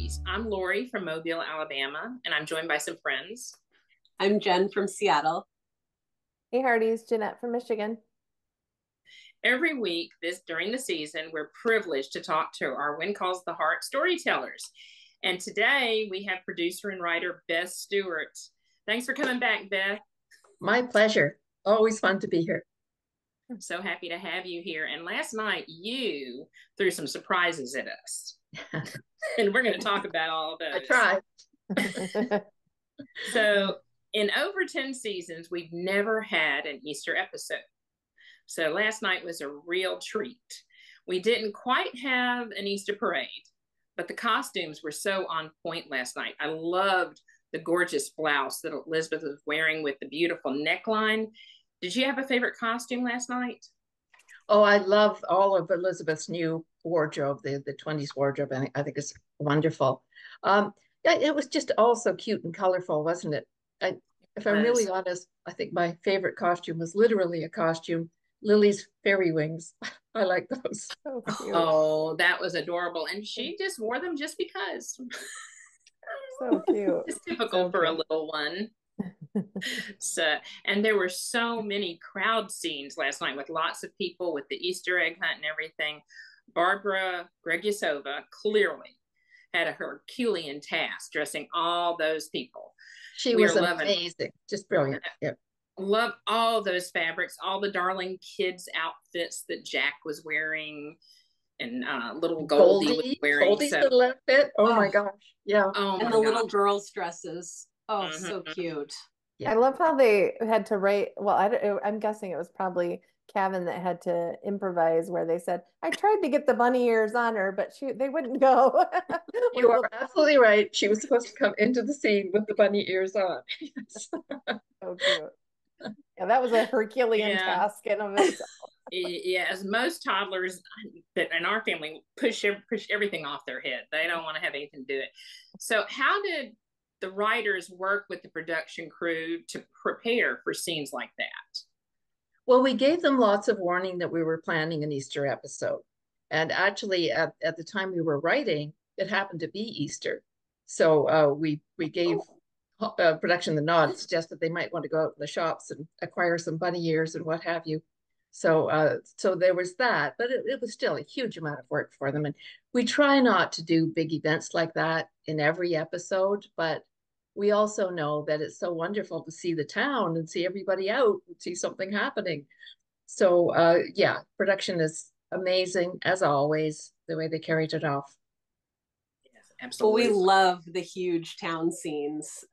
Hearties. I'm Lori from Mobile, Alabama, and I'm joined by some friends. I'm Jen from Seattle. Hey, Hearties, Jeanette from Michigan. Every week during the season, we're privileged to talk to our When Calls the Heart storytellers. And today we have producer and writer Beth Stewart. Thanks for coming back, Beth. My pleasure. Always fun to be here. I'm so happy to have you here. And last night you threw some surprises at us. And we're going to talk about all of those. I tried. So in over 10 seasons, we've never had an Easter episode. So last night was a real treat. We didn't quite have an Easter parade, but the costumes were so on point last night. I loved the gorgeous blouse that Elizabeth was wearing with the beautiful neckline. Did you have a favorite costume last night? Oh, I love all of Elizabeth's new wardrobe, the 20s wardrobe. And I think it's wonderful. Yeah, it was just all so cute and colorful, wasn't it? If I'm really honest, I think my favorite costume was literally a costume, Lily's fairy wings. I like those. So cute. Oh, that was adorable. And she just wore them just because. So cute. It's typical So for cute. a little one. And there were so many crowd scenes last night with lots of people with the Easter egg hunt and everything. Barbara Gregiasova clearly had a Herculean task dressing all those people. She was amazing, just brilliant. Yeah. Love all those fabrics, all the darling kids' outfits that Jack was wearing, and little Goldie was wearing. Goldie's little outfit. Oh my gosh. Yeah. Oh, and the little girls' dresses. Oh, so cute. Yeah. I love how they had to write. Well, I'm guessing it was probably Kevin that had to improvise, where they said, "I tried to get the bunny ears on her, but they wouldn't go." You are absolutely right. She was supposed to come into the scene with the bunny ears on. Yes. So cute. Yeah, that was a Herculean task in of itself. Yeah, as most toddlers that in our family push everything off their head. They don't want to have anything to do it. So how did the writers work with the production crew to prepare for scenes like that? Well, we gave them lots of warning that we were planning an Easter episode. And actually, at the time we were writing, it happened to be Easter. So we gave production the nod, suggested they might want to go out in the shops and acquire some bunny ears and what have you. So there was that, but it was still a huge amount of work for them. And we try not to do big events like that in every episode, but we also know that it's so wonderful to see the town and see everybody out and see something happening. So yeah, production is amazing as always, the way they carried it off. Yes, absolutely. Well, we love the huge town scenes.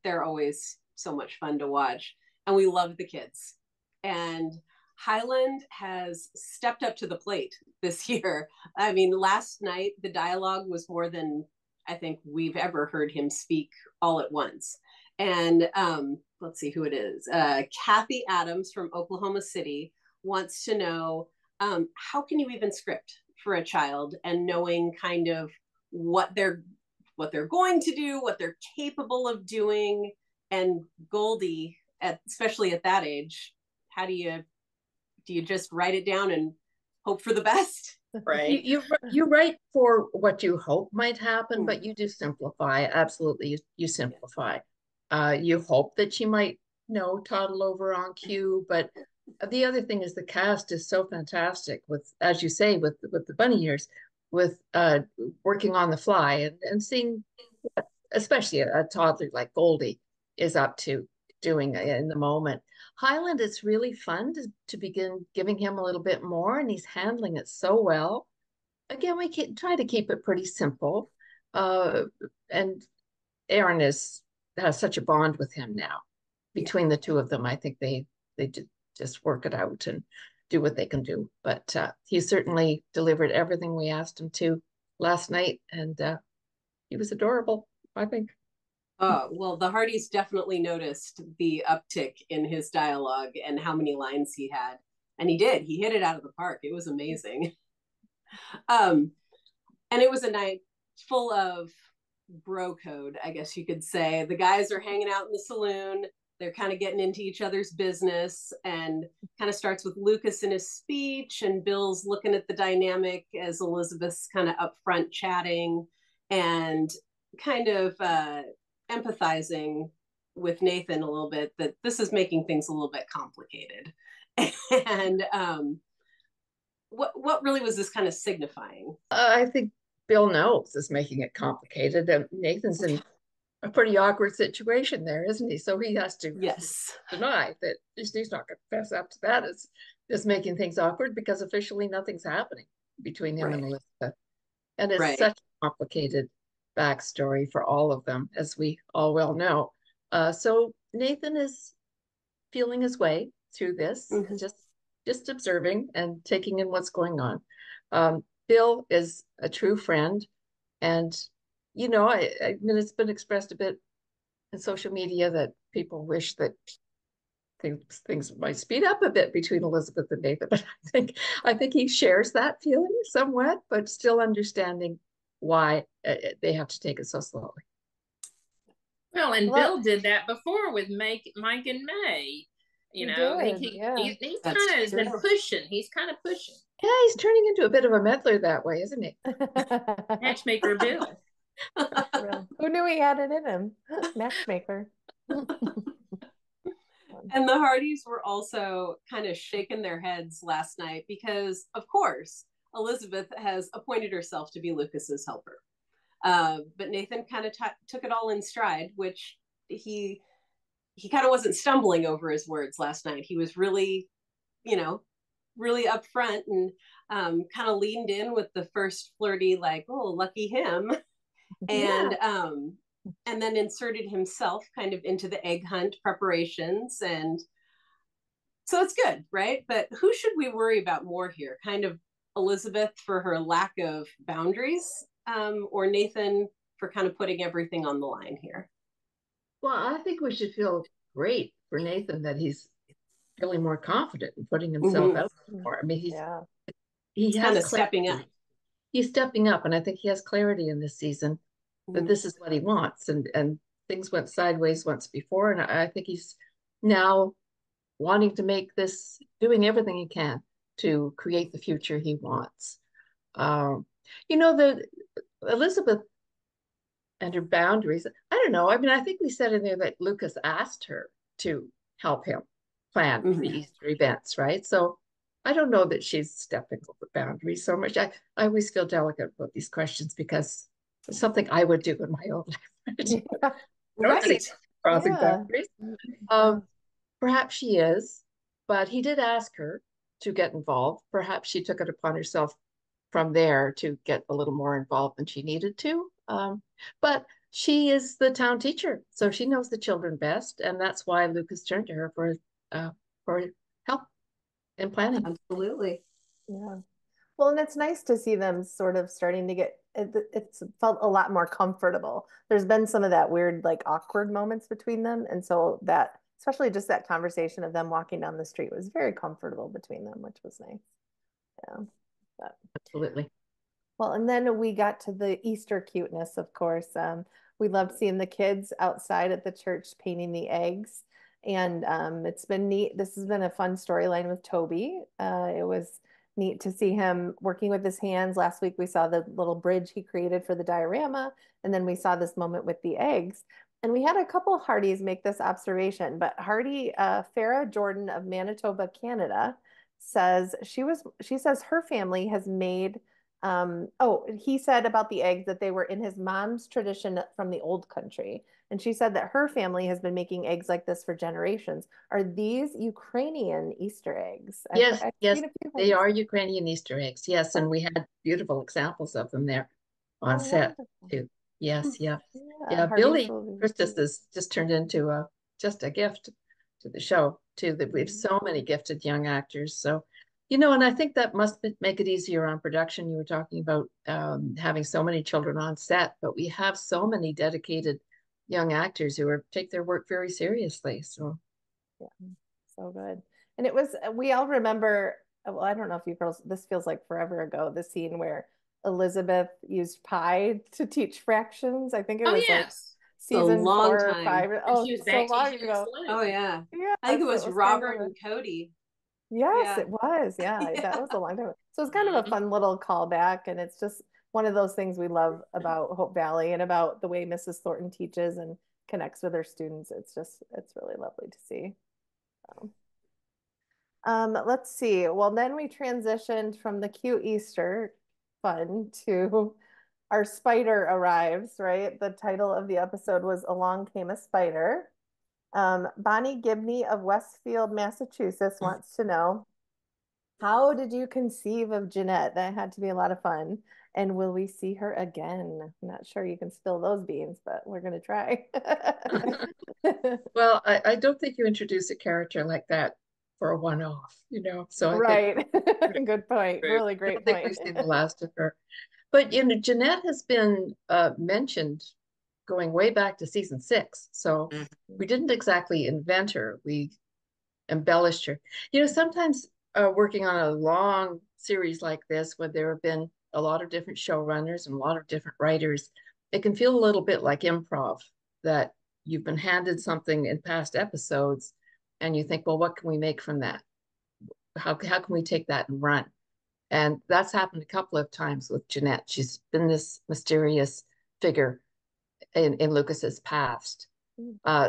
They're always so much fun to watch. And we love the kids. And Hyland has stepped up to the plate this year. I mean, last night, the dialogue was more than I think we've ever heard him speak all at once. And let's see who it is. Kathy Adams from Oklahoma City wants to know, how can you even script for a child, and knowing kind of what they're going to do, what they're capable of doing. And Goldie, especially at that age, how do you just write it down and hope for the best? Right. You write for what you hope might happen, but you do simplify. Absolutely, you simplify. You hope that she might toddle over on cue, but the other thing is the cast is so fantastic with, as you say, with the bunny ears, with working on the fly and seeing what, especially a toddler like Goldie is up to doing in the moment. Hyland, it's really fun to begin giving him a little bit more, and he's handling it so well. Again, we can try to keep it pretty simple. And Aaron has such a bond with him now. Between the two of them, I think they just work it out and do what they can do. But he certainly delivered everything we asked him to last night, and he was adorable, I think. Well, the Hearties definitely noticed the uptick in his dialogue and how many lines he had. And he did. He hit it out of the park. It was amazing. And it was a night full of bro code, I guess you could say. The guys are hanging out in the saloon. They're kind of getting into each other's business, and kind of starts with Lucas in his speech, and Bill's looking at the dynamic as Elizabeth's kind of up front chatting. And kind of empathizing with Nathan a little bit that this is making things a little bit complicated. And what really was this kind of signifying? I think Bill knows is making it complicated, and Nathan's in a pretty awkward situation there, isn't he? So he has to deny that he's not going to fess up to that. It's making things awkward because officially nothing's happening between him and Elizabeth. And it's such a complicated backstory for all of them, as we all well know. So Nathan is feeling his way through this, just observing and taking in what's going on. Bill is a true friend, and you know, I mean, it's been expressed a bit in social media that people wish that things might speed up a bit between Elizabeth and Nathan, but I think he shares that feeling somewhat, but still understanding why they have to take it so slowly. Well, and Bill did that before with Mike and May. You know, he kind of has been pushing. He's kind of pushing. Yeah, he's turning into a bit of a meddler that way, isn't he? Matchmaker Bill. Who knew he had it in him? Matchmaker. And the Hearties were also kind of shaking their heads last night because, of course, Elizabeth has appointed herself to be Lucas's helper. But Nathan kind of took it all in stride, which he kind of wasn't stumbling over his words last night. He was really, really upfront and kind of leaned in with the first flirty, like, oh, lucky him. And then inserted himself kind of into the egg hunt preparations. And so it's good, right? But who should we worry about more here? Kind of Elizabeth for her lack of boundaries, or Nathan for kind of putting everything on the line here? Well, I think we should feel great for Nathan that he's feeling more confident in putting himself out more. I mean, he's kind of stepping up. He's stepping up, and I think he has clarity in this season that this is what he wants, and things went sideways once before, and I think he's now wanting to make this, doing everything he can to create the future he wants. The Elizabeth and her boundaries, I don't know. I mean, I think we said in there that Lucas asked her to help him plan the Easter events, right? So I don't know that she's stepping over boundaries so much. I always feel delicate about these questions because it's something I would do in my own life. Crossing boundaries. Perhaps she is, but he did ask her to get involved. Perhaps she took it upon herself from there to get a little more involved than she needed to. But she is the town teacher, so she knows the children best, and that's why Lucas turned to her for help in planning. Absolutely. Yeah. Well, and it's nice to see them sort of starting to get, it's felt a lot more comfortable. There's been some of that weird, like awkward moments between them. And so that, especially just that conversation of them walking down the street was very comfortable between them, which was nice. Yeah. Absolutely. Well, and then we got to the Easter cuteness, of course. We loved seeing the kids outside at the church painting the eggs. And it's been neat. This has been a fun storyline with Toby. It was neat to see him working with his hands. Last week, we saw the little bridge he created for the diorama. And then we saw this moment with the eggs. And we had a couple Hearties make this observation. But Heartie, Farah Jordan of Manitoba, Canada, says she says her family has made he said about the eggs that they were in his mom's tradition from the old country. And she said that her family has been making eggs like this for generations. Are these Ukrainian Easter eggs? Yes, they are Ukrainian Easter eggs. Yes, and we had beautiful examples of them there on set too. Yes, yeah. Billy Christus has just turned into just a gift to the show too. That we have so many gifted young actors. So, and I think that must make it easier on production. You were talking about having so many children on set, but we have so many dedicated young actors who take their work very seriously. So, yeah, so good. And it was, we all remember, well, I don't know if you girls, this feels like forever ago, the scene where Elizabeth used pie to teach fractions. I think it was like season 4 or 5. Oh, so long ago. Oh yeah. I think it was Robert and Cody. Yes, it was. Yeah, that was a long time. So it's kind of a fun little callback, and it's just one of those things we love about Hope Valley and about the way Mrs. Thornton teaches and connects with her students. It's really lovely to see. Let's see. Well, then we transitioned from the cute Easter fun to our spider arrives, right? The title of the episode was Along Came a Spider. Bonnie Gibney of Westfield, Massachusetts wants to know, how did you conceive of Jeanette? That had to be a lot of fun. And will we see her again? I'm not sure you can spill those beans, but we're going to try. Well, I don't think you introduce a character like that for a one-off, you know. So I right. think Good point. Really great I don't think point. we've seen the last of her. But you know, Jeanette has been mentioned going way back to season 6. So we didn't exactly invent her. We embellished her. You know, sometimes working on a long series like this, when there have been a lot of different showrunners and a lot of different writers, it can feel a little bit like improv, that you've been handed something in past episodes and you think, well, what can we make from that? How can we take that and run? And that's happened a couple of times with Jeanette. She's been this mysterious figure in Lucas's past.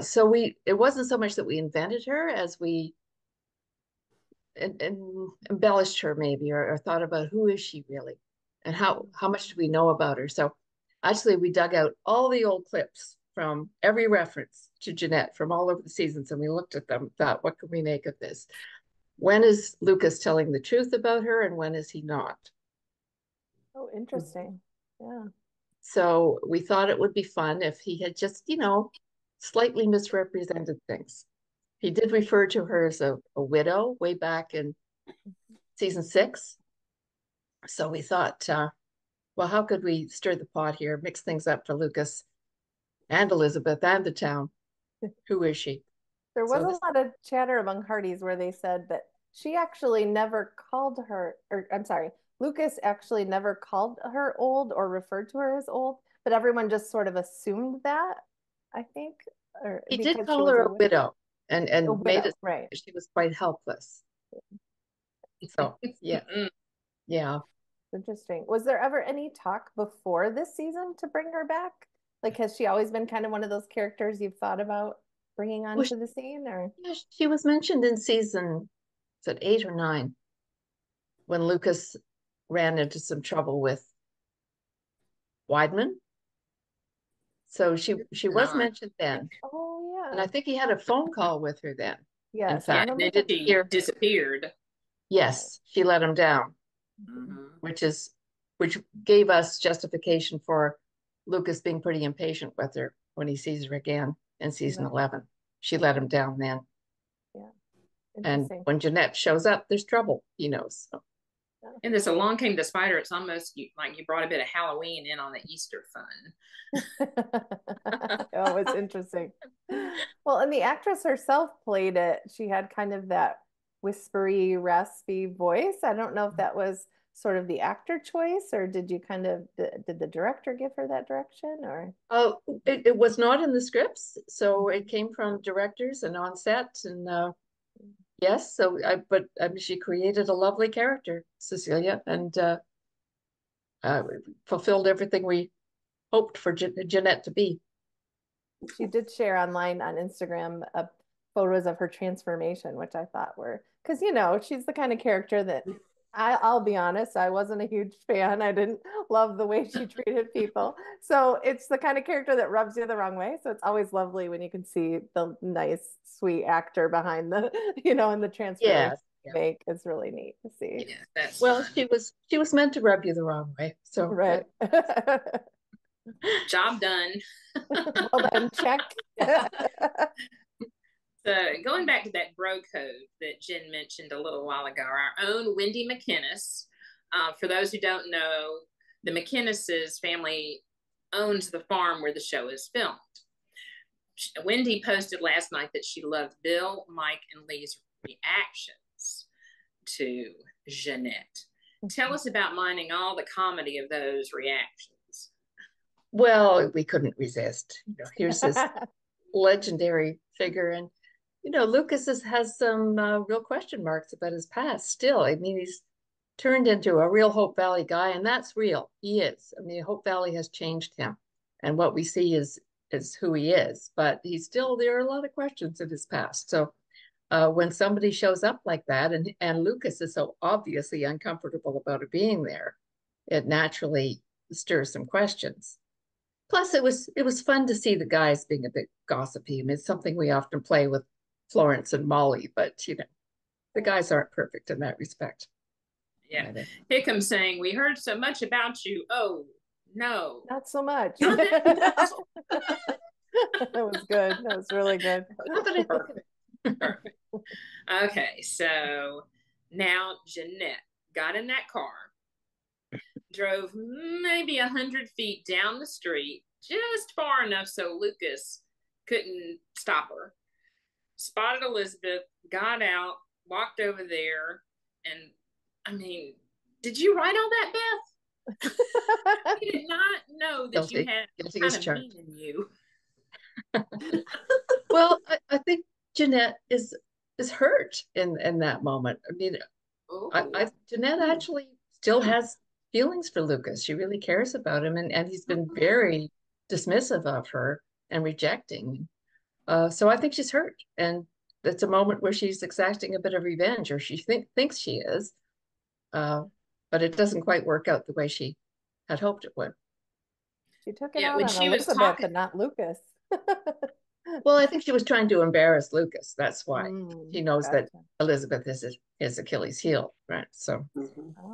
So it wasn't so much that we invented her as we embellished her maybe, or thought about who is she really and how much do we know about her. So actually we dug out all the old clips from every reference to Jeanette from all over the seasons, and we looked at them, thought, what can we make of this? When is Lucas telling the truth about her and when is he not? Oh, interesting. Yeah. So we thought it would be fun if he had just, you know, slightly misrepresented things. He did refer to her as a widow way back in season 6. So we thought, well, how could we stir the pot here, mix things up for Lucas and Elizabeth and the town? Who is she? There was a lot of chatter among Hearties where they said that she actually never called her, or I'm sorry, Lucas actually never called her old or referred to her as old, but everyone just sort of assumed that, I think. Or he did call her a widow and made it right. She was quite helpless. So yeah. Yeah. Interesting. Was there ever any talk before this season to bring her back? Like, has she always been kind of one of those characters you've thought about bringing onto the scene? Or yeah, she was mentioned in season, is it 8 or 9, when Lucas ran into some trouble with Weidman. So she was mentioned then. Oh yeah. And I think he had a phone call with her then. Yes. In fact, they disappeared. Yes, she let him down, which gave us justification for Lucas being pretty impatient with her when he sees her again in season 11. She let him down then. Yeah. And when Jeanette shows up, there's trouble, he knows. So. And this Along Came the Spider, it's almost like you brought a bit of Halloween in on the Easter fun. Oh, it's interesting. Well, and the actress herself played it. She had kind of that whispery, raspy voice. I don't know if that was sort of the actor choice, or did the director give her that direction? Or it was not in the scripts, so it came from directors and on set, and yes, so but she created a lovely character, Cecilia, and fulfilled everything we hoped for Jeanette to be. She did share online on Instagram photos of her transformation, which I thought were, because she's the kind of character that I'll be honest, I wasn't a huge fan. I didn't love the way she treated people. So it's the kind of character that rubs you the wrong way. So it's always lovely when you can see the nice, sweet actor behind the, in the transformation make. It's really neat to see. Yeah, that's well, she was meant to rub you the wrong way. So right. Job done. Well then, check. So going back to that bro code that Jen mentioned a little while ago, our own Wendy McInnes. For those who don't know, the McInnes's family owns the farm where the show is filmed. Wendy posted last night that she loved Bill, Mike, and Lee's reactions to Jeanette. Tell us about minding all the comedy of those reactions. Well, we couldn't resist. Here's this legendary figure, and Lucas has some real question marks about his past still. I mean, he's turned into a real Hope Valley guy, and that's real. He is. I mean, Hope Valley has changed him, and what we see is who he is. But he's still, there are a lot of questions in his past. So when somebody shows up like that, and Lucas is so obviously uncomfortable about it being there, it naturally stirs some questions. Plus, it was fun to see the guys being a bit gossipy. I mean, it's something we often play with Florence and Molly, but you know, the guys aren't perfect in that respect. Yeah. Hickam saying, "We heard so much about you. Oh, no. Not so much." No. That was good. That was really good. Perfect. Perfect. Okay, so now Jeanette got in that car, drove maybe 100 feet down the street, just far enough so Lucas couldn't stop her, spotted Elizabeth, got out, walked over there, and I mean, did you write all that, Beth? I did not know that you had kind of mean in you. Well, I think Jeanette is hurt in that moment. I mean, Jeanette actually still has feelings for Lucas. She really cares about him, and he's been very dismissive of her and rejecting. So I think she's hurt, and it's a moment where she's exacting a bit of revenge, or she thinks she is. But it doesn't quite work out the way she had hoped it would. She took it out on Elizabeth, but not Lucas. Well, I think she was trying to embarrass Lucas. That's why she knows that Elizabeth is Achilles' heel, right? So,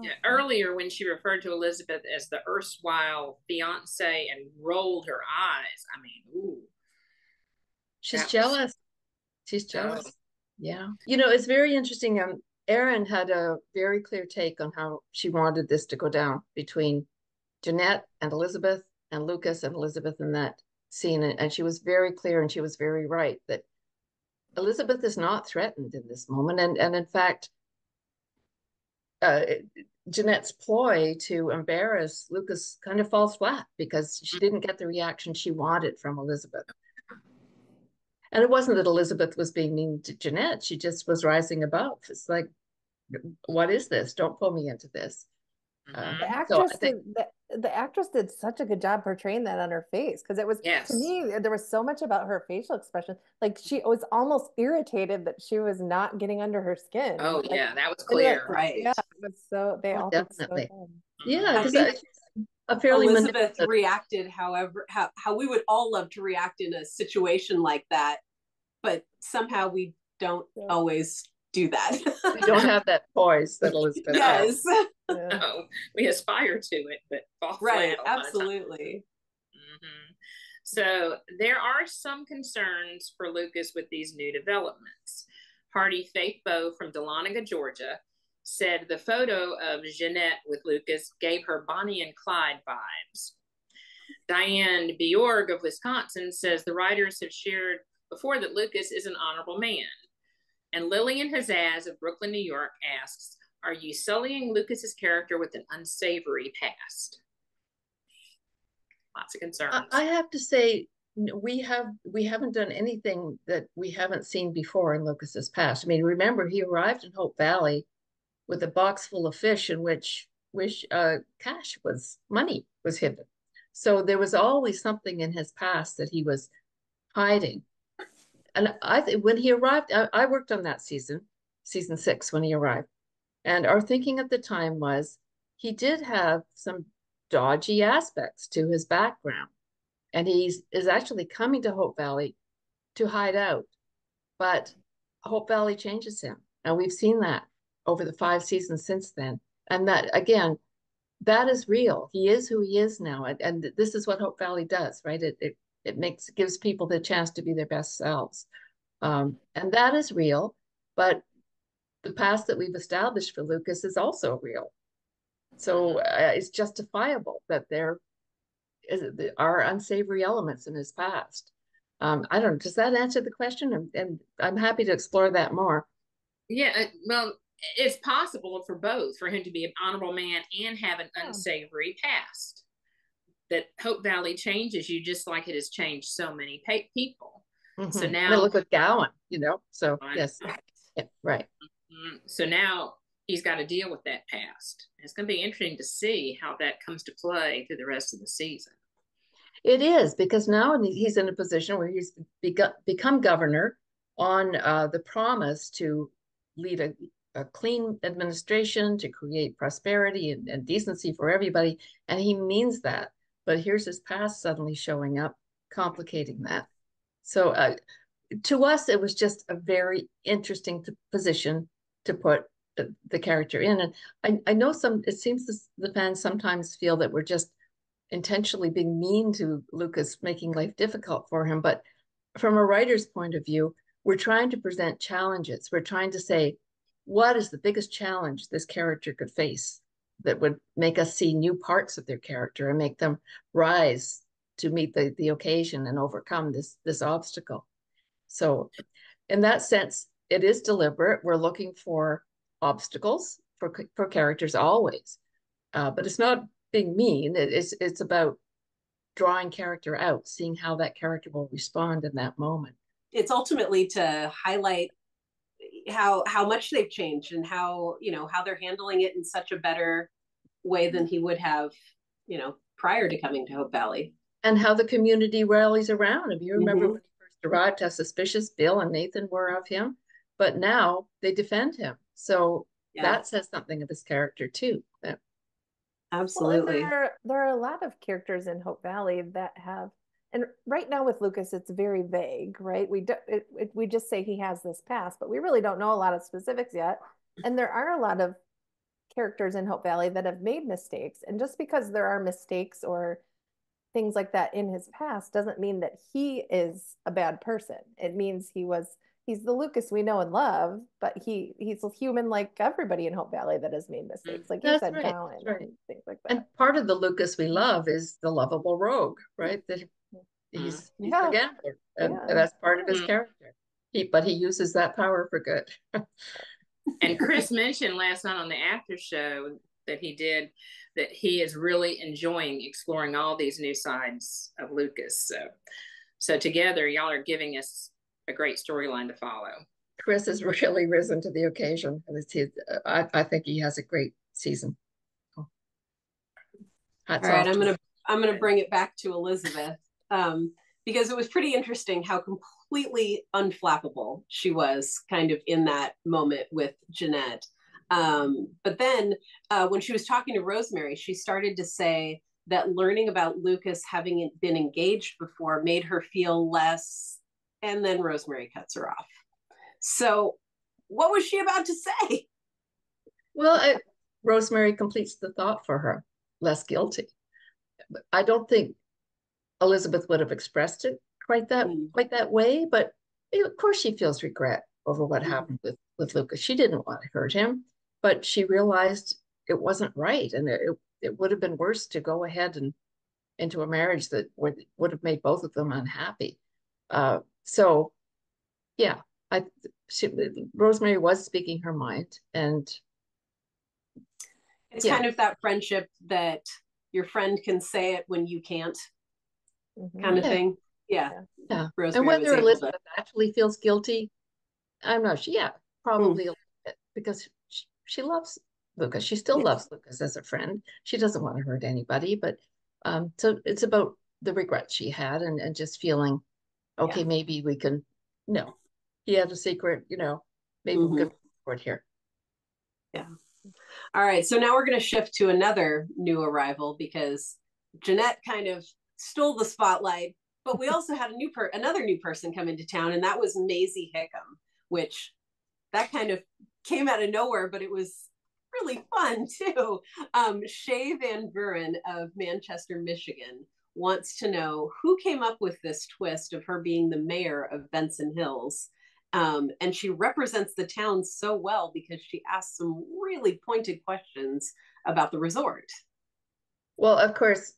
yeah. Earlier, when she referred to Elizabeth as the erstwhile fiance and rolled her eyes, I mean, ooh, she's jealous. She's jealous. Yeah, you know, it's very interesting. Erin had a very clear take on how she wanted this to go down between Jeanette and Elizabeth and Lucas and Elizabeth in that scene. And she was very clear, and she was very right that Elizabeth is not threatened in this moment. And in fact, Jeanette's ploy to embarrass Lucas kind of falls flat because she didn't get the reaction she wanted from Elizabeth. And it wasn't that Elizabeth was being mean to Jeanette. She just was rising above. It's like, what is this? Don't pull me into this. The actress did such a good job portraying that on her face, because it was, to me, there was so much about her facial expression. Like, she was almost irritated that she was not getting under her skin. Oh, like, yeah, that was clear. Right. Yeah, it was so, they all definitely. did so good. Yeah, because a fairly Elizabeth reacted however how we would all love to react in a situation like that, but somehow we don't always do that. We don't have that poise that Elizabeth has. No, we aspire to it, but fall right, flat absolutely. So there are some concerns for Lucas with these new developments. Hardy Faith Bow from Dahlonega, Georgia, said the photo of Jeanette with Lucas gave her Bonnie and Clyde vibes. Diane Bjorg of Wisconsin says the writers have shared before that Lucas is an honorable man. And Lillian Hazaz of Brooklyn, New York asks, are you sullying Lucas's character with an unsavory past? Lots of concerns. I have to say, we haven't done anything that we haven't seen before in Lucas's past. I mean, remember, he arrived in Hope Valley with a box full of fish in which money was hidden. So there was always something in his past that he was hiding. And when he arrived, I worked on that season 6, when he arrived. And our thinking at the time was he did have some dodgy aspects to his background. And he is actually coming to Hope Valley to hide out. But Hope Valley changes him. And we've seen that over the 5 seasons since then. And that, again, that is real. He is who he is now. And this is what Hope Valley does, right? It gives people the chance to be their best selves. And that is real. But the past that we've established for Lucas is also real. So it's justifiable that there are unsavory elements in his past. I don't know, does that answer the question? And I'm happy to explore that more. Yeah, well, it's possible for both, for him to be an honorable man and have an unsavory past. That Hope Valley changes you just like it has changed so many people. Mm-hmm. So now, look at Gowan, so yes, yeah, right. So now he's got to deal with that past. It's going to be interesting to see how that comes to play through the rest of the season. It is, because now he's in a position where he's become governor on the promise to lead a clean administration, to create prosperity and decency for everybody. And he means that. But here's his past suddenly showing up, complicating that. So to us, it was just a very interesting position to put the character in. And I know it seems the fans sometimes feel that we're just intentionally being mean to Lucas, making life difficult for him. But from a writer's point of view, we're trying to present challenges. We're trying to say, what is the biggest challenge this character could face that would make us see new parts of their character and make them rise to meet the occasion and overcome this obstacle. So in that sense, it is deliberate. We're looking for obstacles for characters always, but it's not being mean. It's about drawing character out, seeing how that character will respond in that moment. It's ultimately to highlight how much they've changed and how they're handling it in such a better way than he would have, prior to coming to Hope Valley. And how the community rallies around him. You remember when he first arrived, how suspicious Bill and Nathan were of him, but now they defend him. So that says something of his character too. Absolutely. Well, there are a lot of characters in Hope Valley that have, and right now with Lucas, it's very vague, right? We just say he has this past, but we really don't know a lot of specifics yet. And there are a lot of characters in Hope Valley that have made mistakes. And just because there are mistakes or things like that in his past doesn't mean that he is a bad person. It means he's the Lucas we know and love, but he's human like everybody in Hope Valley that has made mistakes, like you said, Colin, and things like that. And part of the Lucas we love is the lovable rogue, right? That he's the gambler, and that's part of his character. But he uses that power for good. And Chris mentioned last night on the after show that he did that he is really enjoying exploring all these new sides of Lucas. So together, y'all are giving us a great storyline to follow. Chris has really risen to the occasion. I think he has a great season. All right, I'm gonna bring it back to Elizabeth, because it was pretty interesting how completely unflappable she was kind of in that moment with Jeanette. But then when she was talking to Rosemary, she started to say that learning about Lucas having been engaged before made her feel less, and then Rosemary cuts her off. So what was she about to say? Well, Rosemary completes the thought for her, less guilty. I don't think Elizabeth would have expressed it quite that way, but of course she feels regret over what happened with Lucas. She didn't want to hurt him, but she realized it wasn't right, and it would have been worse to go ahead and into a marriage that would have made both of them unhappy. So yeah, Rosemary was speaking her mind, and it's kind of that friendship that your friend can say it when you can't, kind of thing. Yeah. Rosemary, and whether Elizabeth actually feels guilty, I'm not sure. Yeah, probably a little bit, because she loves Lucas. She still loves Lucas as a friend. She doesn't want to hurt anybody, but so it's about the regret she had and just feeling, okay, maybe we can, no, he had a secret, maybe we can report here. Yeah. All right, so now we're going to shift to another new arrival, because Jeanette kind of stole the spotlight, but we also had another new person come into town, and that was Maisie Hickam, which that kind of came out of nowhere, but it was really fun too. Shay Van Buren of Manchester, Michigan wants to know who came up with this twist of her being the mayor of Benson Hills. And she represents the town so well because she asks some really pointed questions about the resort. Well, of course,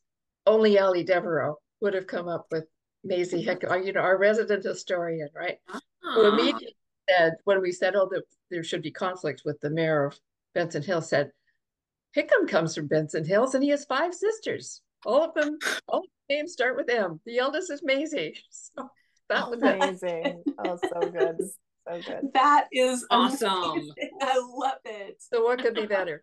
only Allie Devereaux would have come up with Maisie Hickam, our resident historian, right? Who immediately said, when we said, that there should be conflict with the mayor of Benson Hills, said, Hickam comes from Benson Hills and he has 5 sisters. All of the names start with M. The eldest is Maisie. So that was amazing. Oh, so good. So good. That is awesome. amazing. I love it. So what could be better?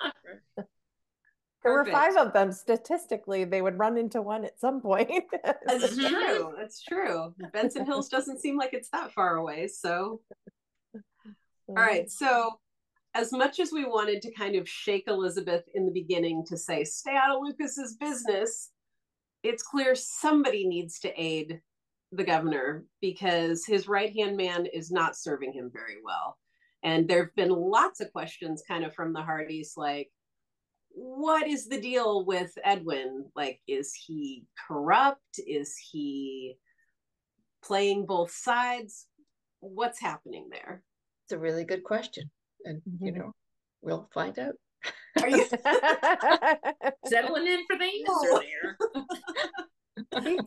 There were Perfect. 5 of them. Statistically, they would run into one at some point. That's true. That's true. Benson Hills doesn't seem like it's that far away. So, all right. So, as much as we wanted to kind of shake Elizabeth in the beginning to say, stay out of Lucas's business, it's clear somebody needs to aid the governor because his right-hand man is not serving him very well. And there have been lots of questions kind of from the Hearties, like, what is the deal with Edwin? Like, is he corrupt? Is he playing both sides? What's happening there? It's a really good question. And, you know, we'll find out. Are you settling in for the answer there? He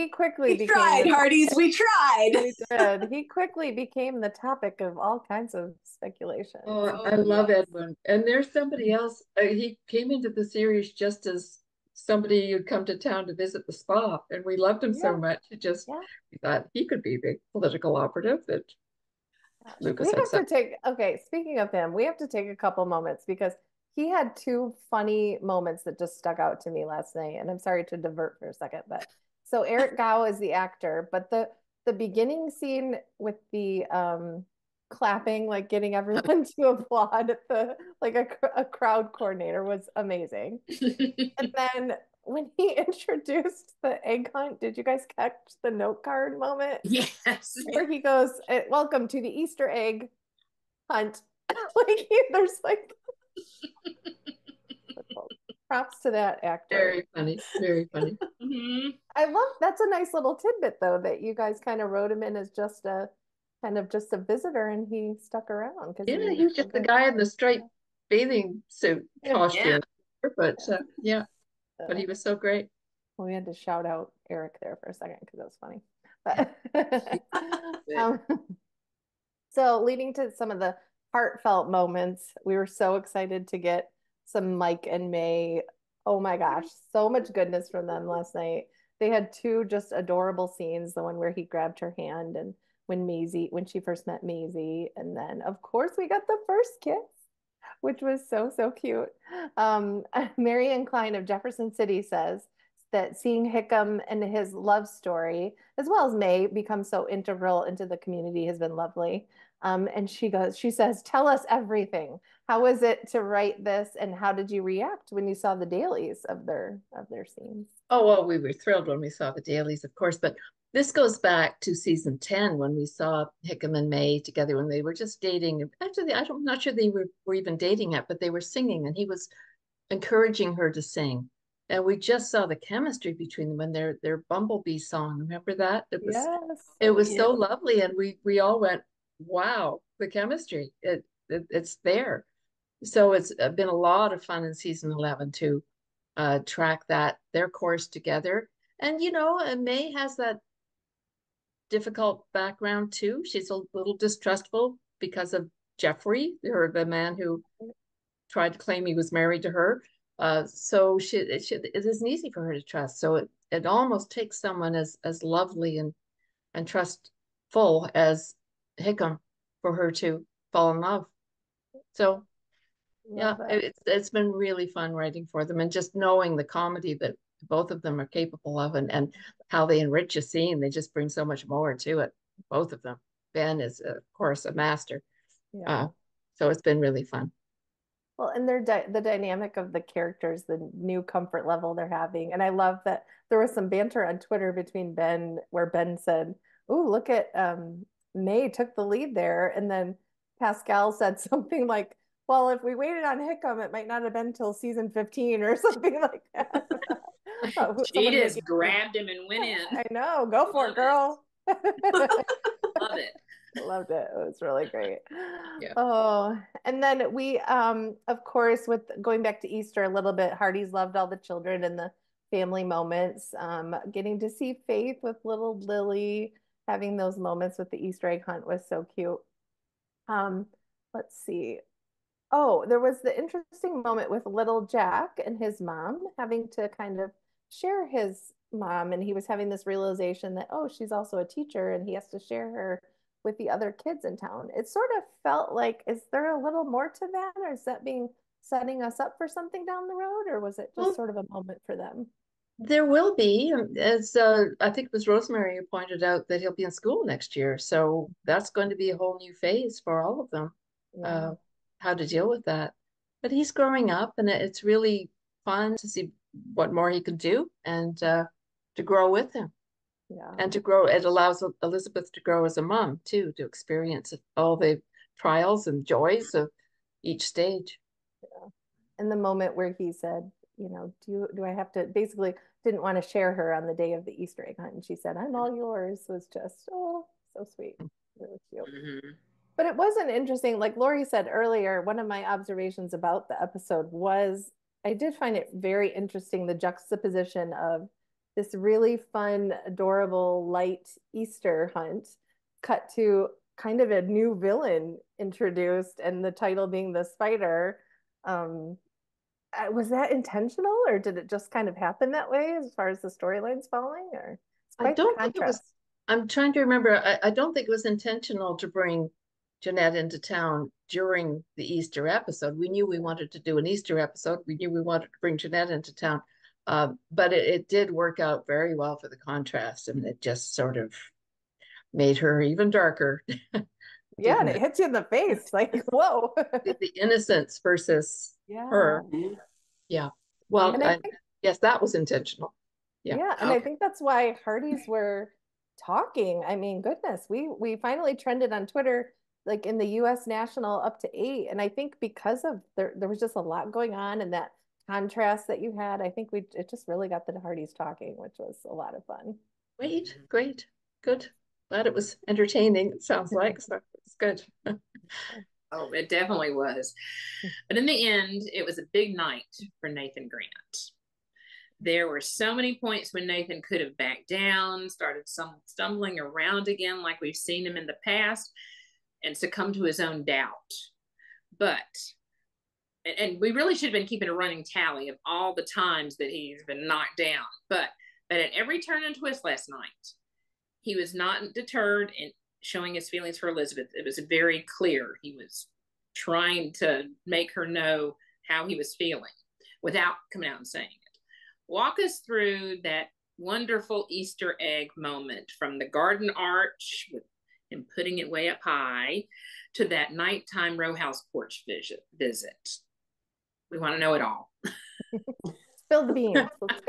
quickly we tried, Hearties. We tried. We did. He quickly became the topic of all kinds of speculation. Oh, I love Edwin. And there's somebody else. He came into the series just as somebody who'd come to town to visit the spa, and we loved him so much. We thought he could be a big political operative that Lucas we had have to take, okay, speaking of him, we have to take a couple moments because he had 2 funny moments that just stuck out to me last night. And I'm sorry to divert for a second, but so Eric Gow is the actor, but the beginning scene with the clapping, like getting everyone to applaud at the like a crowd coordinator was amazing. And then when he introduced the egg hunt, did you guys catch the note card moment? Yes. Where he goes, welcome to the Easter egg hunt. There's like props to that actor. Very funny. Very funny. I love, that's a nice little tidbit though, that you guys kind of wrote him in as just a visitor and he stuck around. Yeah, he was just the guy in the striped bathing suit costume. But but he was so great. Well, we had to shout out Eric there for a second because that was funny. But so leading to some of the heartfelt moments, we were so excited to get some Mike and May. Oh my gosh, so much goodness from them last night. They had 2 just adorable scenes, the one where he grabbed her hand and when she first met Maisie, and then of course we got the first kiss, which was so cute. Marion Klein of Jefferson City says that seeing Hickam and his love story, as well as May, become so integral into the community has been lovely. And she says, tell us everything. How was it to write this, and how did you react when you saw the dailies of their scenes? Oh, well, we were thrilled when we saw the dailies, of course, but this goes back to season 10 when we saw Hickam and May together when they were just dating. Actually, I'm not sure they were even dating yet, but they were singing and he was encouraging her to sing. And we just saw the chemistry between them and their Bumblebee song. Remember that? It was so lovely. And we all went, wow, the chemistry, it's there. So it's been a lot of fun in season 11 to track their course together. And, and May has that difficult background too. She's a little distrustful because of Jeffrey, the man who tried to claim he was married to her. So it isn't easy for her to trust. So it almost takes someone as lovely and trustful as Hickam for her to fall in love. So it's been really fun writing for them and just knowing the comedy that both of them are capable of and how they enrich a scene. They just bring so much more to it, both of them. Ben is, of course, a master. So it's been really fun. Well, and the dynamic of the characters, the new comfort level they're having. And I love that there was some banter on Twitter between Ben, where Ben said, "Oh, look at May took the lead there." And then Pascal said something like, "Well, if we waited on Hickam, it might not have been till season 15 or something like that." She just grabbed him and went in. I know. Go for it, girl. Love it. Loved it. It was really great. Yeah. Oh, and then we, of course, with going back to Easter a little bit, Hearties loved all the children and the family moments. Getting to see Faith with little Lily, having those moments with the Easter egg hunt was so cute. Let's see. Oh, there was the interesting moment with little Jack and his mom having to kind of share his mom, and he was having this realization that, oh, she's also a teacher and he has to share her with the other kids in town. It sort of felt like, is there a little more to that, or is that being setting us up for something down the road, or was it just Well, sort of a moment for them? there will be, as I think it was Rosemary who pointed out that he'll be in school next year. So that's going to be a whole new phase for all of them, Yeah. how to deal with that. But he's growing up, and it's really fun to see what more he can do and to grow with him. Yeah. And to grow, it allows Elizabeth to grow as a mom too, to experience all the trials and joys of each stage. Yeah. And the moment where he said, do I have to, basically didn't want to share her on the day of the Easter egg hunt. And she said, I'm all yours, was just, oh, so sweet. Really cute. Mm-hmm. But it wasn't interesting. Like Lori said earlier, one of my observations about the episode was I did find it very interesting, the juxtaposition of this really fun, adorable, light Easter hunt cut to kind of a new villain introduced, and the title being the spider. Was that intentional, or did it just kind of happen that way as far as the storylines following? Or it's I quite the don't think it was, contrast. I'm trying to remember, I don't think it was intentional to bring Jeanette into town during the Easter episode. We knew we wanted to do an Easter episode. We knew we wanted to bring Jeanette into town. But it did work out very well for the contrast. I mean, it just sort of made her even darker, Yeah, and didn't it it? hits you in the face, like, whoa. The innocence versus Yeah. her. Yeah. Well, And I think, yes, that was intentional. Yeah. yeah, and I Okay. think that's why Hearties were talking. I mean, goodness, we finally trended on Twitter, like in the US national up to 8. And I think because of there was just a lot going on, and that contrast that you had, I think it just really got the Hearties talking, which was a lot of fun. Great, good. Glad it was entertaining, it sounds like. So it's good. Oh, it definitely was. But in the end, it was a big night for Nathan Grant. There were so many points when Nathan could have backed down, started stumbling around again like we've seen him in the past, and succumbed to his own doubt. But, and we really should have been keeping a running tally of all the times that he's been knocked down. But at every turn and twist last night, he was not deterred in showing his feelings for Elizabeth. It was very clear. He was trying to make her know how he was feeling without coming out and saying it. Walk us through that wonderful Easter egg moment from the garden arch with him putting it way up high to that nighttime row house porch visit. We want to know it all. Spill the beans. Let's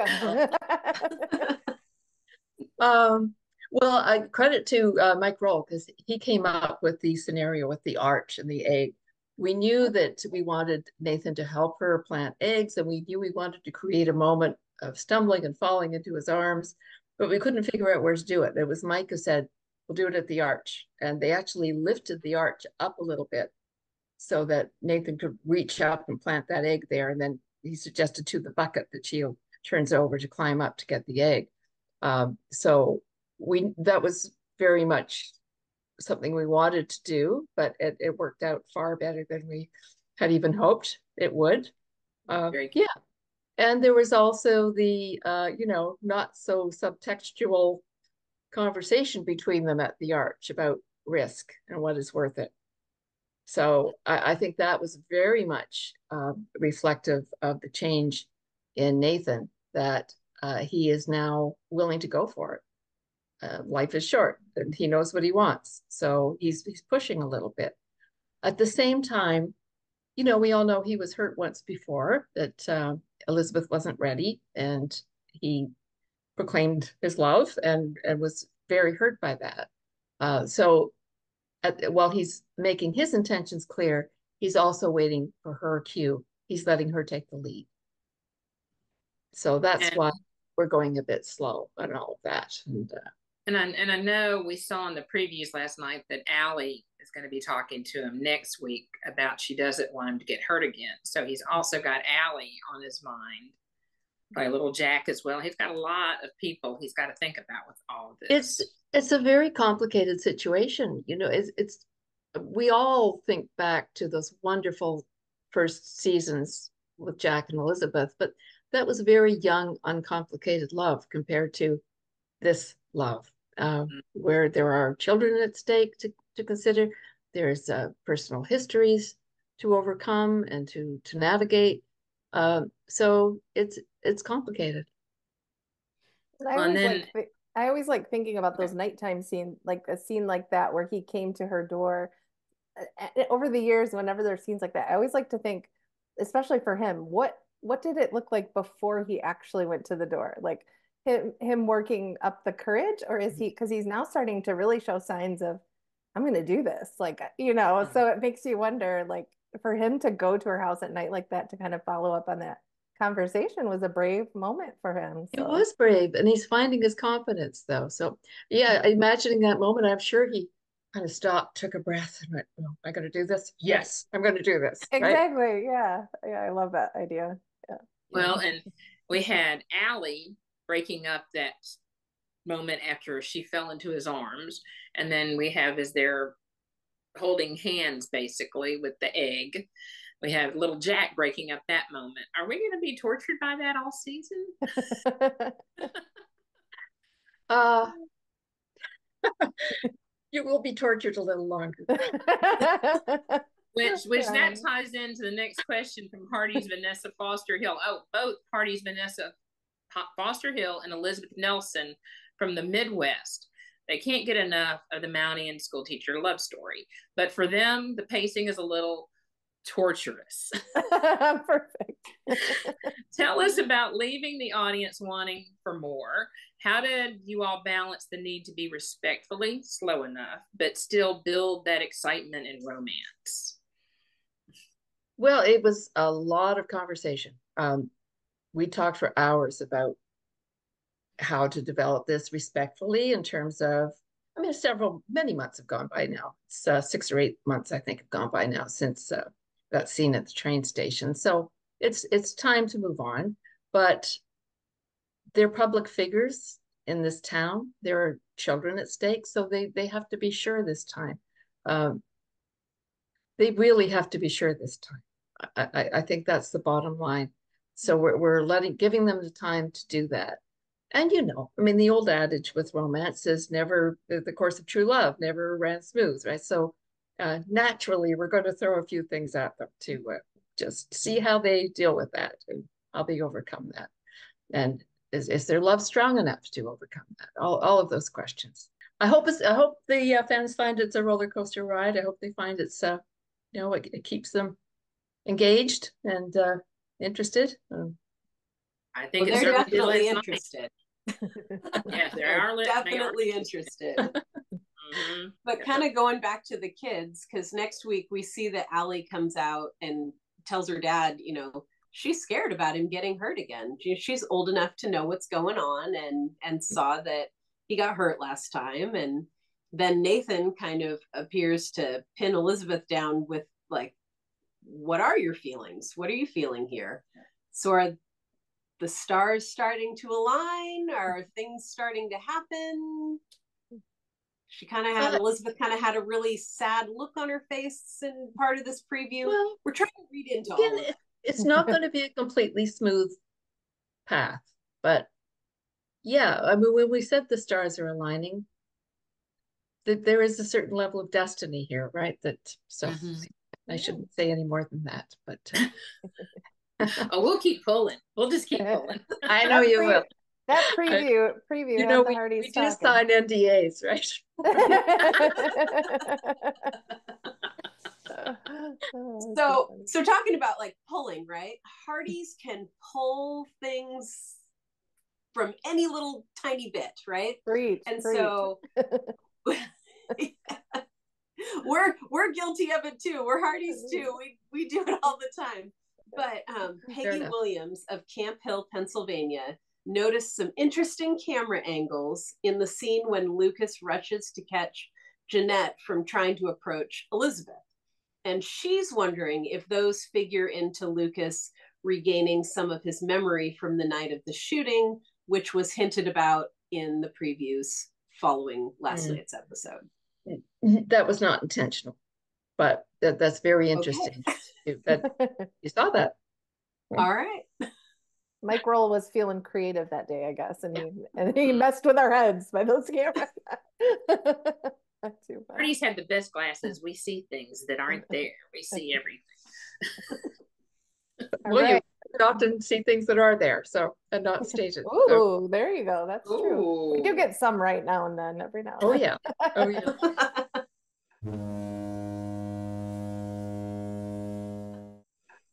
go. Well, credit to Mike Rohl, because he came up with the scenario with the arch and the egg. We knew that we wanted Nathan to help her plant eggs, and we knew we wanted to create a moment of stumbling and falling into his arms, but we couldn't figure out where to do it. It was Mike who said, we'll do it at the arch. And they actually lifted the arch up a little bit so that Nathan could reach up and plant that egg there. And then he suggested to the bucket that she turns over to climb up to get the egg. So that was very much something we wanted to do, but it worked out far better than we had even hoped it would. Yeah. And there was also the, not so subtextual conversation between them at the arch about risk and what is worth it. So I think that was very much reflective of the change in Nathan, that he is now willing to go for it. Life is short and he knows what he wants. So he's pushing a little bit. At the same time, we all know he was hurt once before, that Elizabeth wasn't ready, and he proclaimed his love and was very hurt by that. So while he's making his intentions clear, he's also waiting for her cue. He's letting her take the lead. So that's why we're going a bit slow on all of that. And I know we saw in the previews last night that Allie is going to be talking to him next week about she doesn't want him to get hurt again. So he's also got Allie on his mind, by little Jack as well. He's got a lot of people he's got to think about with all of this. It's a very complicated situation. It's we all think back to those wonderful first seasons with Jack and Elizabeth, but that was very young, uncomplicated love compared to this love. where there are children at stake to consider. There's personal histories to overcome and to navigate. So it's complicated. I always like thinking about those nighttime scenes, like a scene like that where he came to her door. Over the years, whenever there are scenes like that, I always like to think, especially for him, what did it look like before he actually went to the door? Like him working up the courage, or is he, because he's now starting to really show signs of, I'm going to do this, like, so it makes you wonder, like, for him to go to her house at night like that to kind of follow up on that conversation was a brave moment for him. So. It was brave, and he's finding his confidence though. So yeah, imagining that moment, I'm sure he kind of stopped, took a breath, and went, "Oh, I got to do this. Yes, I'm going to do this." Exactly. Right? Yeah. I love that idea. Yeah. Well, and we had Allie breaking up that moment after she fell into his arms, and then we have as they're holding hands basically with the egg. We have little Jack breaking up that moment. Are we going to be tortured by that all season? You will be tortured a little longer. Which that ties into the next question from Hearties Vanessa Foster Hill. Oh, both Hearties Vanessa Foster Hill and Elizabeth Nelson from the Midwest. They can't get enough of the Mountie and school teacher love story. But for them, the pacing is a little torturous. Perfect. Tell us about leaving the audience wanting for more. How did you all balance the need to be respectfully slow enough, but still build that excitement and romance? Well, it was a lot of conversation. We talked for hours about how to develop this respectfully in terms of, many months have gone by now. It's 6 or 8 months, I think, have gone by now since that scene at the train station. So it's time to move on, but they're public figures in this town. There are children at stake, so they have to be sure this time. They really have to be sure this time. I think that's the bottom line. So we're giving them the time to do that. And the old adage with romance is never, the course of true love never ran smooth, right? So naturally, we're going to throw a few things at them to just see how they deal with that and how they overcome that. And is their love strong enough to overcome that? All of those questions. I hope the fans find it's a roller coaster ride. I hope they find it's it keeps them engaged and interested. I think they're definitely interested. Yes, they are definitely interested. Mm-hmm. But kind of going back to the kids, because next week we see that Allie comes out and tells her dad, she's scared about him getting hurt again. She's old enough to know what's going on and saw that he got hurt last time. And then Nathan kind of appears to pin Elizabeth down with, like, what are your feelings? What are you feeling here? So are the stars starting to align? Are things starting to happen? She kind of had, Elizabeth kind of had a really sad look on her face in part of this preview. Well, we're trying to read into all of it. It's not going to be a completely smooth path, but yeah, when we said the stars are aligning, that there is a certain level of destiny here, right? I shouldn't say any more than that, but we'll keep pulling. We'll just keep pulling. I know you will. That preview. The Hearties we just signed NDAs, right? So talking about like pulling, right? Hearties can pull things from any little tiny bit, right? Preach. So we're guilty of it too. We're Hearties too. We do it all the time. But Peggy Williams of Camp Hill, Pennsylvania, noticed some interesting camera angles in the scene when Lucas rushes to catch Jeanette from trying to approach Elizabeth. And she's wondering if those figure into Lucas regaining some of his memory from the night of the shooting, which was hinted about in the previews following last night's episode. That was not intentional, but that's very interesting. Okay. You saw that. All right. Mike Rohl was feeling creative that day, I guess, and he messed with our heads by those cameras. Not too bad. Hearties have the best glasses. We see things that aren't there. We see everything. Well, you often see things that are there, so and not stated. Ooh, so. there you go. That's true. We do get some right now and then, every now and Oh then. yeah. Oh yeah.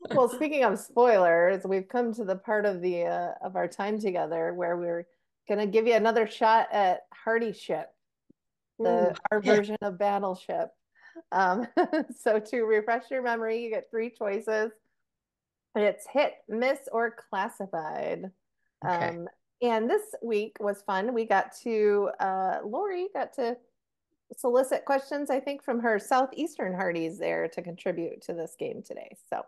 Well, speaking of spoilers, we've come to the part of our time together where we're gonna give you another shot at Heartieship, our version of Battleship. So to refresh your memory, you get 3 choices. It's hit, miss, or classified. Okay. And this week was fun. We got to Lori got to solicit questions, I think, from her Southeastern Hearties there to contribute to this game today. So,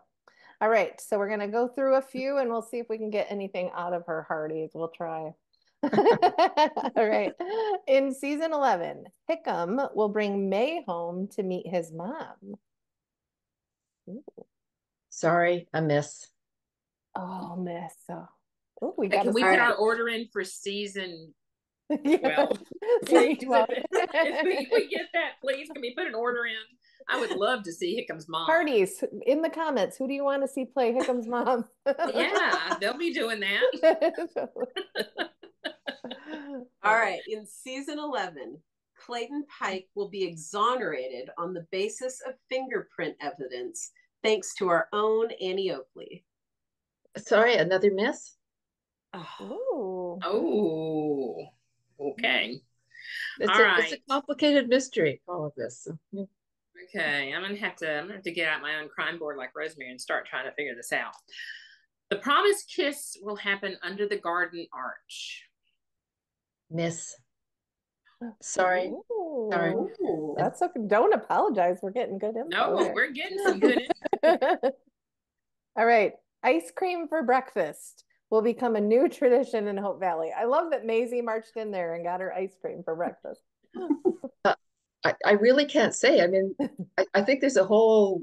all right. So we're going to go through a few and we'll see if we can get anything out of her Hearties. We'll try. All right. In season 11, Hickam will bring May home to meet his mom. Ooh. Sorry, a miss. Oh, miss. Oh, we got. Can we put our order in for season 12? Please, if we get that, please. Can we put an order in? I would love to see Hickam's mom. Hearties, in the comments, who do you want to see play Hickam's mom? Yeah, they'll be doing that. All right. In season 11, Clayton Pike will be exonerated on the basis of fingerprint evidence, thanks to our own Annie Oakley. Sorry, another miss? Oh. Okay. It's a complicated mystery, all of this. So. Okay, I'm gonna have to get out my own crime board like Rosemary and start trying to figure this out. The promised kiss will happen under the garden arch. Miss. Sorry. Ooh. Sorry. That's okay. Don't apologize. We're getting good info. No, we're getting some good info. All right. Ice cream for breakfast will become a new tradition in Hope Valley. I love that Maisie marched in there and got her ice cream for breakfast. I really can't say. I mean, I think there's a whole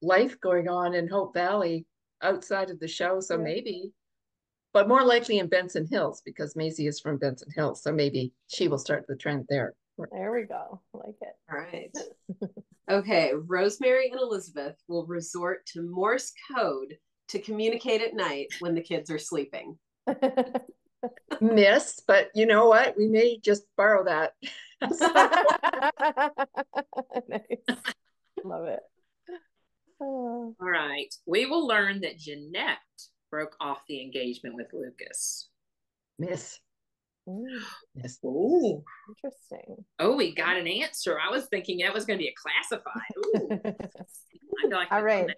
life going on in Hope Valley outside of the show, so maybe, but more likely in Benson Hills because Maisie is from Benson Hills, so maybe she will start the trend there. There we go. I like it. All right. Okay, Rosemary and Elizabeth will resort to Morse code to communicate at night when the kids are sleeping. Miss, but you know what? We may just borrow that. Nice. Love it. All right. We will learn that Jeanette broke off the engagement with Lucas. Miss. Ooh. Yes. Ooh. Interesting. Oh, we got an answer. I was thinking that was going to be a classified. Ooh. I feel like all right.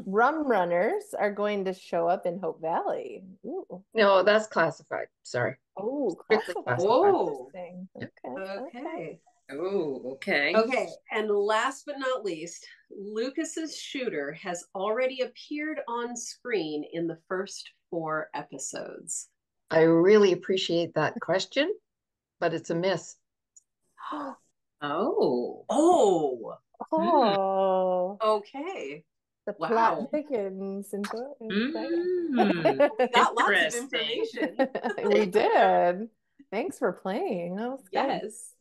Rum runners are going to show up in Hope Valley. Ooh. No, that's classified. Sorry. Oh, classified. Oh. Okay. Oh, okay. Okay. And last but not least, Lucas's shooter has already appeared on screen in the first 4 episodes. I really appreciate that question, but it's a miss. Oh. Okay. The plot thickens. We got lots of information. We did. Thanks for playing. That was yes.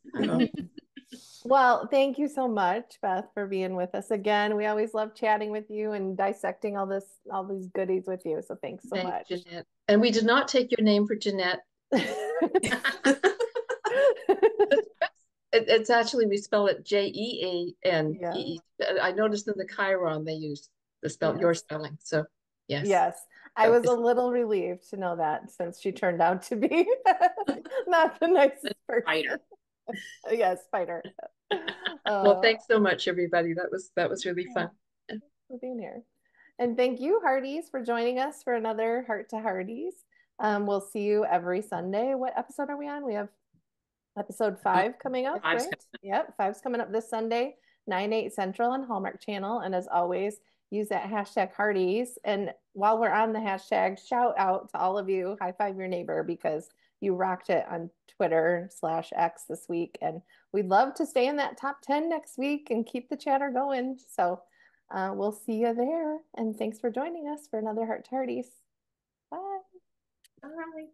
Well, thank you so much, Beth, for being with us again. We always love chatting with you and dissecting all these goodies with you. So thanks so much. Jeanette. And we did not take your name for Jeanette. It's actually, we spell it Jean. I noticed in the Chiron they use your spelling. So yes. Yes. I was a little relieved to know that since she turned out to be not the nicest person. Spider. Yes, Spider. Well, thanks so much, everybody. That was really fun. For being here. And thank you, Hearties, for joining us for another Heart to Hearties. We'll see you every Sunday. What episode are we on? We have episode 5 coming up, right? Yep, 5's coming up this Sunday, 9/8 Central on Hallmark Channel. And as always, use that hashtag Hearties. And while we're on the hashtag, shout out to all of you. High five your neighbor because you rocked it on Twitter/X this week. And we'd love to stay in that top 10 next week and keep the chatter going. So we'll see you there. And thanks for joining us for another Heart to Hearties. Bye. Bye.